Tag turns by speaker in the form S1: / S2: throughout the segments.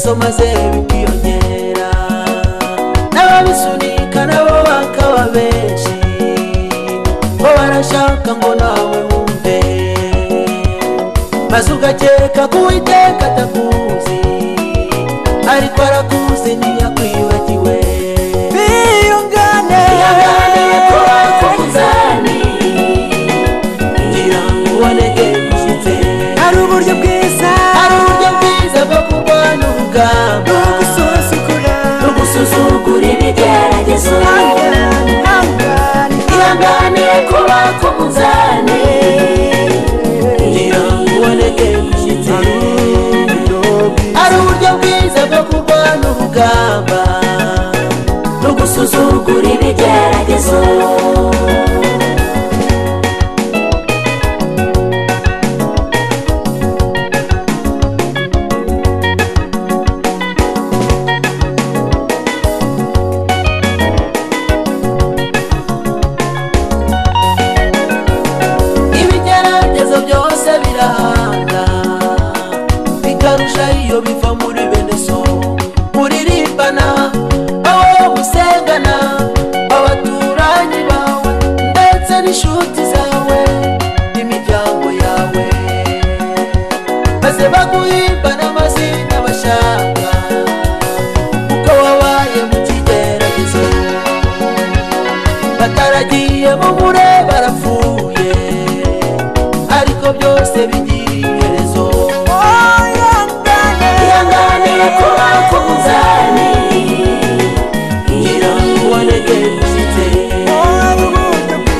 S1: ingeso maze bikiyongera n'ababisunika nabo bakaba benshi bo barashaka ngo nawe wumve maze ugakeka ko Uwiteka atakuzi ariko arakuzi ntiyakwibagiwe biyungane ko bakuzani ngira ngo uboneke gushyitse hari uburyo bwiza bwo kurwana urugamba no gusuzugura ibigeragezo ihangane ko bakuzani ngira ngo uboneke gushyitse hari uburyo bwiza bwo kurwana urugamba no gusuzugura ibigeragezo ibigeragezo byose birahanga bikarusha iyo biva muri bene so muririmbana aho musengana abaturanyi bawe ndetse n'inshuti zawe n'imiryango yawe maze baguhimbana amazina bashaka kuko wabaye mu kigeragezo bataragiye mu mure barapfuye ariko byose bigira iherezo ihangane ko bakuzani ngira ngo uboneke gushyitse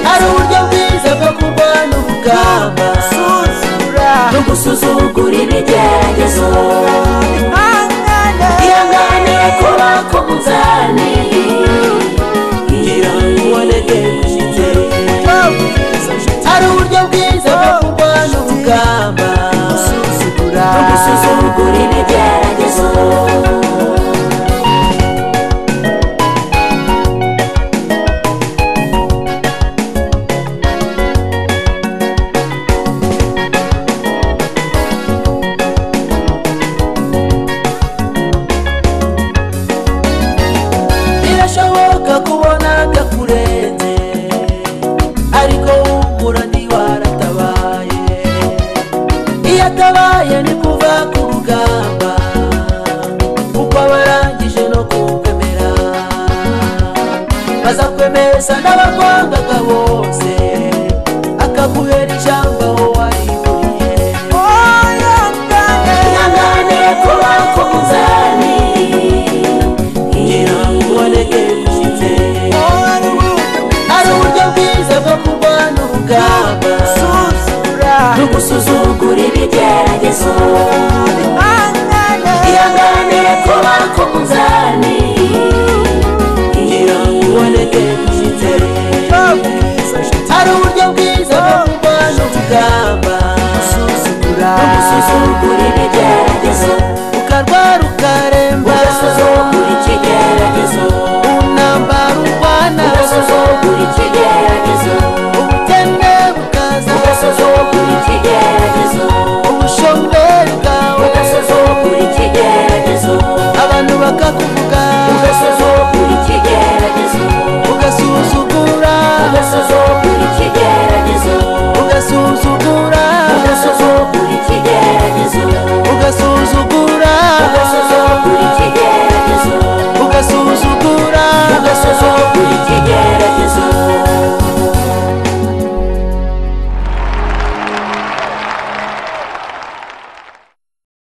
S1: hari uburyo bwiza bwo kurwana urugamba no gusuzugura ibigeragezo ihangane ko bakuzani ngira ngo uboneke gushyitse hari uburyo bwiza bwo kurwana urugamba no gusuzugura ibigeragezo birashoboka kubona byakurenze ariko humura ntiwaratabaye iyo atabaye ni kuva ku rugamba kuko abarangije no kukwemera bazakwemeza n'abakwangaga bose akaguhera ijambo aho warihuriye ihangane ko bakuzani ngira ngo uboneke gushyitse hari uburyo bwiza bwo kurwana urugamba no gusuzugura ibigeragezo ihangane ko bakuzani ngira ngo uboneke gushyitse hari uburyo bwiza bwo kurwana urugamba no gusuzugura ibigeragezo ukarwara